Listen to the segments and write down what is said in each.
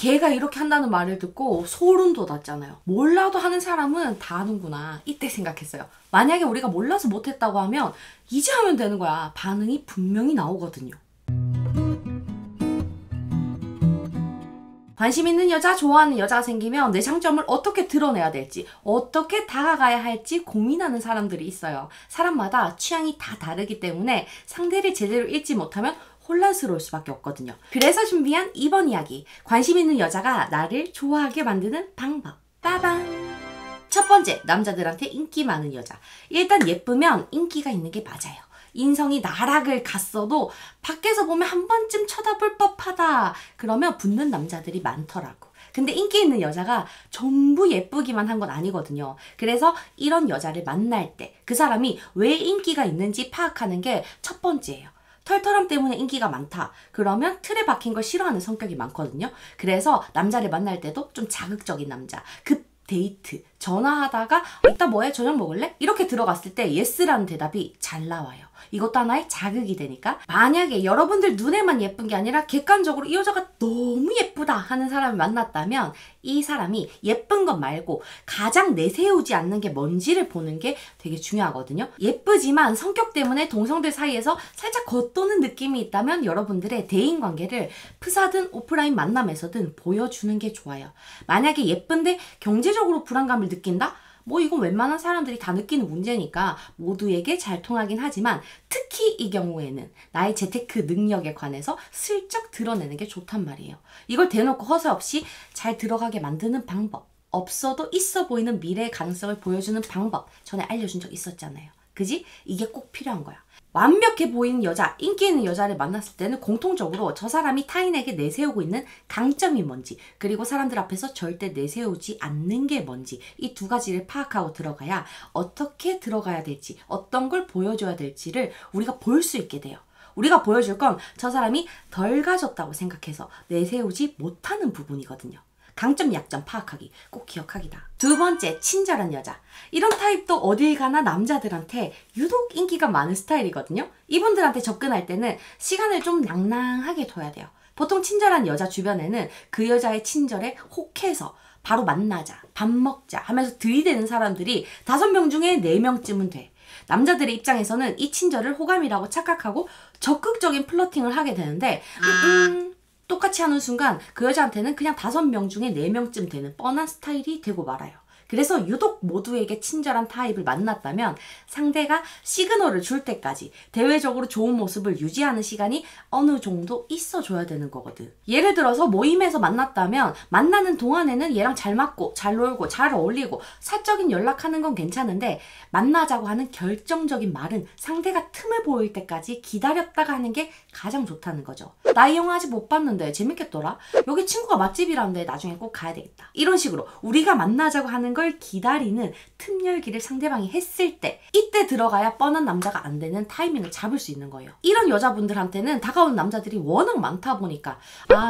걔가 이렇게 한다는 말을 듣고 소름 돋았잖아요. 몰라도 하는 사람은 다 하는구나. 이때 생각했어요. 만약에 우리가 몰라서 못했다고 하면 이제 하면 되는 거야. 반응이 분명히 나오거든요. 관심 있는 여자, 좋아하는 여자가 생기면 내 장점을 어떻게 드러내야 될지, 어떻게 다가가야 할지 고민하는 사람들이 있어요. 사람마다 취향이 다 다르기 때문에 상대를 제대로 읽지 못하면 혼란스러울 수밖에 없거든요. 그래서 준비한 이번 이야기, 관심 있는 여자가 나를 좋아하게 만드는 방법. 빠방! 첫 번째, 남자들한테 인기 많은 여자. 일단 예쁘면 인기가 있는 게 맞아요. 인성이 나락을 갔어도 밖에서 보면 한 번쯤 쳐다볼 법하다. 그러면 붙는 남자들이 많더라고. 근데 인기 있는 여자가 전부 예쁘기만 한 건 아니거든요. 그래서 이런 여자를 만날 때 그 사람이 왜 인기가 있는지 파악하는 게 첫 번째예요. 털털함 때문에 인기가 많다. 그러면 틀에 박힌 걸 싫어하는 성격이 많거든요. 그래서 남자를 만날 때도 좀 자극적인 남자, 급 데이트, 전화하다가 이따 뭐해? 저녁 먹을래? 이렇게 들어갔을 때 예스라는 대답이 잘 나와요. 이것도 하나의 자극이 되니까. 만약에 여러분들 눈에만 예쁜 게 아니라 객관적으로 이 여자가 너무 예쁘다 하는 사람을 만났다면 이 사람이 예쁜 것 말고 가장 내세우지 않는 게 뭔지를 보는 게 되게 중요하거든요. 예쁘지만 성격 때문에 동성들 사이에서 살짝 겉도는 느낌이 있다면 여러분들의 대인관계를 프사든 오프라인 만남에서든 보여주는 게 좋아요. 만약에 예쁜데 경제적으로 불안감을 느낀다? 뭐 이건 웬만한 사람들이 다 느끼는 문제니까 모두에게 잘 통하긴 하지만 특히 이 경우에는 나의 재테크 능력에 관해서 슬쩍 드러내는 게 좋단 말이에요. 이걸 대놓고 허세 없이 잘 들어가게 만드는 방법, 없어도 있어 보이는 미래의 가능성을 보여주는 방법 전에 알려준 적 있었잖아요. 그지? 이게 꼭 필요한 거야. 완벽해 보이는 여자, 인기 있는 여자를 만났을 때는 공통적으로 저 사람이 타인에게 내세우고 있는 강점이 뭔지, 그리고 사람들 앞에서 절대 내세우지 않는 게 뭔지, 이 두 가지를 파악하고 들어가야 어떻게 들어가야 될지, 어떤 걸 보여줘야 될지를 우리가 볼 수 있게 돼요. 우리가 보여줄 건 저 사람이 덜 가졌다고 생각해서 내세우지 못하는 부분이거든요. 강점, 약점 파악하기, 꼭 기억하기다. 두 번째, 친절한 여자. 이런 타입도 어딜 가나 남자들한테 유독 인기가 많은 스타일이거든요. 이분들한테 접근할 때는 시간을 좀 낭낭하게 둬야 돼요. 보통 친절한 여자 주변에는 그 여자의 친절에 혹해서 바로 만나자, 밥 먹자 하면서 들이대는 사람들이 5명 중에 4명쯤은 돼. 남자들의 입장에서는 이 친절을 호감이라고 착각하고 적극적인 플러팅을 하게 되는데 똑같이 하는 순간 그 여자한테는 그냥 5명 중에 4명쯤 되는 뻔한 스타일이 되고 말아요. 그래서 유독 모두에게 친절한 타입을 만났다면 상대가 시그널을 줄 때까지 대외적으로 좋은 모습을 유지하는 시간이 어느 정도 있어줘야 되는 거거든. 예를 들어서 모임에서 만났다면 만나는 동안에는 얘랑 잘 맞고 잘 놀고 잘 어울리고 사적인 연락하는 건 괜찮은데 만나자고 하는 결정적인 말은 상대가 틈을 보일 때까지 기다렸다가 하는 게 가장 좋다는 거죠. 나 이 영화 아직 못 봤는데 재밌겠더라? 여기 친구가 맛집이라는데 나중에 꼭 가야 되겠다. 이런 식으로 우리가 만나자고 하는 걸 기다리는 틈 열기를 상대방이 했을 때 이때 들어가야 뻔한 남자가 안 되는 타이밍을 잡을 수 있는 거예요. 이런 여자분들한테는 다가오는 남자들이 워낙 많다 보니까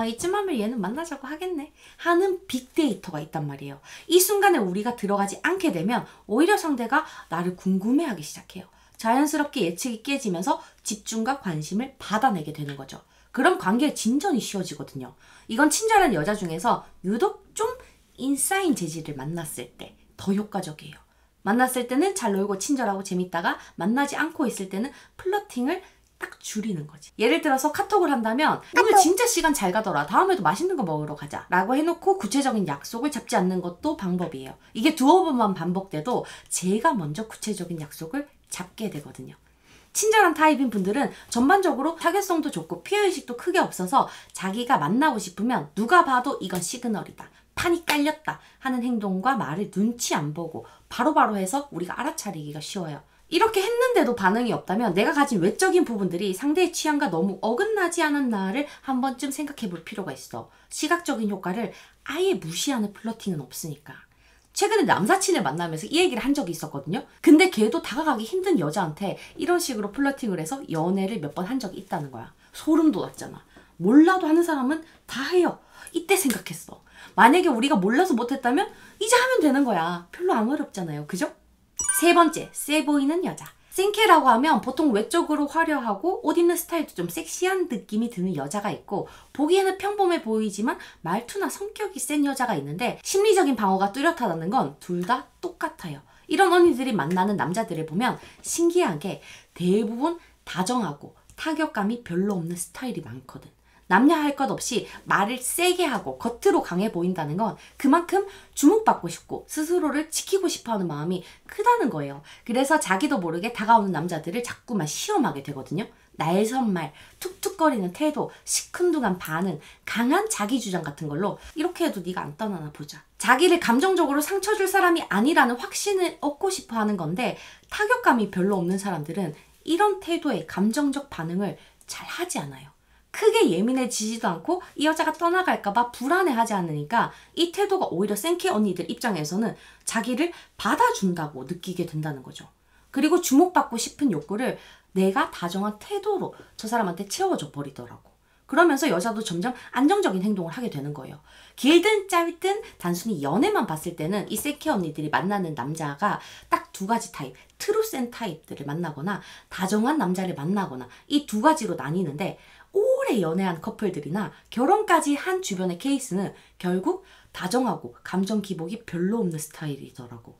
이쯤 하면 얘는 만나자고 하겠네 하는 빅데이터가 있단 말이에요. 이 순간에 우리가 들어가지 않게 되면 오히려 상대가 나를 궁금해하기 시작해요. 자연스럽게 예측이 깨지면서 집중과 관심을 받아내게 되는 거죠. 그럼 관계의 진전이 쉬워지거든요. 이건 친절한 여자 중에서 유독 좀 인싸인 재질을 만났을 때 더 효과적이에요. 만났을 때는 잘 놀고 친절하고 재밌다가 만나지 않고 있을 때는 플러팅을 딱 줄이는 거지. 예를 들어서 카톡을 한다면 오늘 진짜 시간 잘 가더라. 다음에도 맛있는 거 먹으러 가자 라고 해놓고 구체적인 약속을 잡지 않는 것도 방법이에요. 이게 두어 번만 반복돼도 제가 먼저 구체적인 약속을 잡게 되거든요. 친절한 타입인 분들은 전반적으로 타겟성도 좋고 피해의식도 크게 없어서 자기가 만나고 싶으면 누가 봐도 이건 시그널이다, 판이 깔렸다 하는 행동과 말을 눈치 안 보고 바로바로 해서 우리가 알아차리기가 쉬워요. 이렇게 했는데도 반응이 없다면 내가 가진 외적인 부분들이 상대의 취향과 너무 어긋나지 않았나를 한 번쯤 생각해 볼 필요가 있어. 시각적인 효과를 아예 무시하는 플러팅은 없으니까. 최근에 남사친을 만나면서 이 얘기를 한 적이 있었거든요. 근데 걔도 다가가기 힘든 여자한테 이런 식으로 플러팅을 해서 연애를 몇 번 한 적이 있다는 거야. 소름 돋았잖아. 몰라도 하는 사람은 다 해요. 이때 생각했어. 만약에 우리가 몰라서 못했다면 이제 하면 되는 거야. 별로 안 어렵잖아요. 그죠? 세 번째, 세 보이는 여자. 생케라고 하면 보통 외적으로 화려하고 옷 입는 스타일도 좀 섹시한 느낌이 드는 여자가 있고, 보기에는 평범해 보이지만 말투나 성격이 센 여자가 있는데, 심리적인 방어가 뚜렷하다는 건 둘 다 똑같아요. 이런 언니들이 만나는 남자들을 보면 신기하게 대부분 다정하고 타격감이 별로 없는 스타일이 많거든. 남녀 할 것 없이 말을 세게 하고 겉으로 강해 보인다는 건 그만큼 주목받고 싶고 스스로를 지키고 싶어하는 마음이 크다는 거예요. 그래서 자기도 모르게 다가오는 남자들을 자꾸만 시험하게 되거든요. 날선말, 툭툭거리는 태도, 시큰둥한 반응, 강한 자기주장 같은 걸로 이렇게 해도 네가 안 떠나나 보자. 자기를 감정적으로 상처 줄 사람이 아니라는 확신을 얻고 싶어 하는 건데, 타격감이 별로 없는 사람들은 이런 태도에 감정적 반응을 잘 하지 않아요. 크게 예민해지지도 않고 이 여자가 떠나갈까봐 불안해하지 않으니까 이 태도가 오히려 생케 언니들 입장에서는 자기를 받아준다고 느끼게 된다는 거죠. 그리고 주목받고 싶은 욕구를 내가 다정한 태도로 저 사람한테 채워줘 버리더라고. 그러면서 여자도 점점 안정적인 행동을 하게 되는 거예요. 길든 짧든 단순히 연애만 봤을 때는 이 생케 언니들이 만나는 남자가 딱 두 가지 타입, 트루센 타입들을 만나거나 다정한 남자를 만나거나 이 두 가지로 나뉘는데, 오래 연애한 커플들이나 결혼까지 한 주변의 케이스는 결국 다정하고 감정 기복이 별로 없는 스타일이더라고.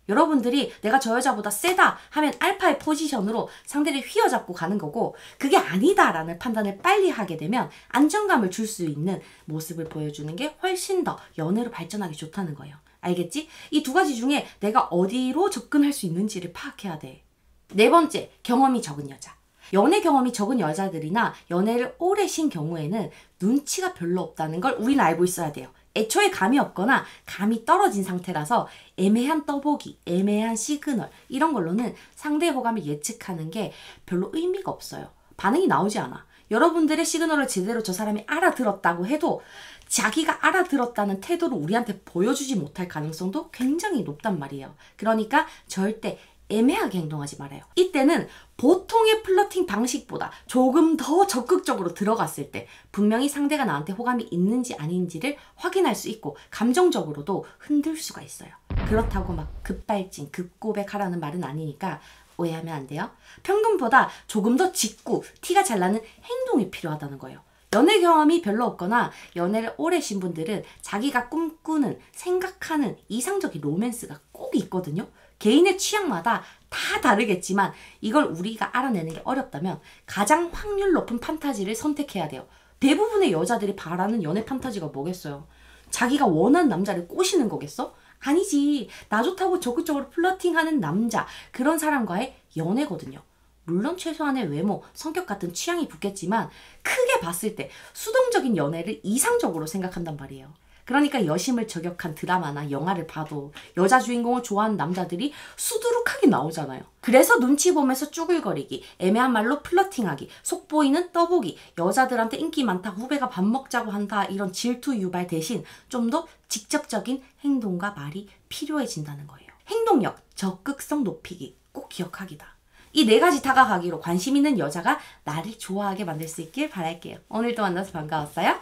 여러분들이 내가 저 여자보다 세다 하면 알파의 포지션으로 상대를 휘어잡고 가는 거고, 그게 아니다라는 판단을 빨리 하게 되면 안정감을 줄 수 있는 모습을 보여주는 게 훨씬 더 연애로 발전하기 좋다는 거예요. 알겠지? 이 두 가지 중에 내가 어디로 접근할 수 있는지를 파악해야 돼. 네 번째, 경험이 적은 여자. 연애 경험이 적은 여자들이나 연애를 오래 쉰 경우에는 눈치가 별로 없다는 걸 우리는 알고 있어야 돼요. 애초에 감이 없거나 감이 떨어진 상태라서 애매한 떠보기, 애매한 시그널 이런 걸로는 상대의 호감을 예측하는 게 별로 의미가 없어요. 반응이 나오지 않아. 여러분들의 시그널을 제대로 저 사람이 알아들었다고 해도 자기가 알아들었다는 태도를 우리한테 보여주지 못할 가능성도 굉장히 높단 말이에요. 그러니까 절대 애매하게 행동하지 말아요. 이때는 보통의 플러팅 방식보다 조금 더 적극적으로 들어갔을 때 분명히 상대가 나한테 호감이 있는지 아닌지를 확인할 수 있고 감정적으로도 흔들 수가 있어요. 그렇다고 막 급발진, 급고백하라는 말은 아니니까 오해하면 안 돼요. 평균보다 조금 더 짙고 티가 잘 나는 행동이 필요하다는 거예요. 연애 경험이 별로 없거나 연애를 오래 쉰 분들은 자기가 꿈꾸는, 생각하는 이상적인 로맨스가 꼭 있거든요. 개인의 취향마다 다 다르겠지만 이걸 우리가 알아내는 게 어렵다면 가장 확률 높은 판타지를 선택해야 돼요. 대부분의 여자들이 바라는 연애 판타지가 뭐겠어요? 자기가 원하는 남자를 꼬시는 거겠어? 아니지. 나 좋다고 적극적으로 플러팅하는 남자, 그런 사람과의 연애거든요. 물론 최소한의 외모, 성격 같은 취향이 붙겠지만 크게 봤을 때 수동적인 연애를 이상적으로 생각한단 말이에요. 그러니까 여심을 저격한 드라마나 영화를 봐도 여자 주인공을 좋아하는 남자들이 수두룩하게 나오잖아요. 그래서 눈치 보면서 쭈글거리기, 애매한 말로 플러팅하기, 속보이는 떠보기, 여자들한테 인기 많다, 후배가 밥 먹자고 한다, 이런 질투 유발 대신 좀 더 직접적인 행동과 말이 필요해진다는 거예요. 행동력, 적극성 높이기, 꼭 기억하기다. 이 네 가지 다가가기로 관심 있는 여자가 나를 좋아하게 만들 수 있길 바랄게요. 오늘도 만나서 반가웠어요.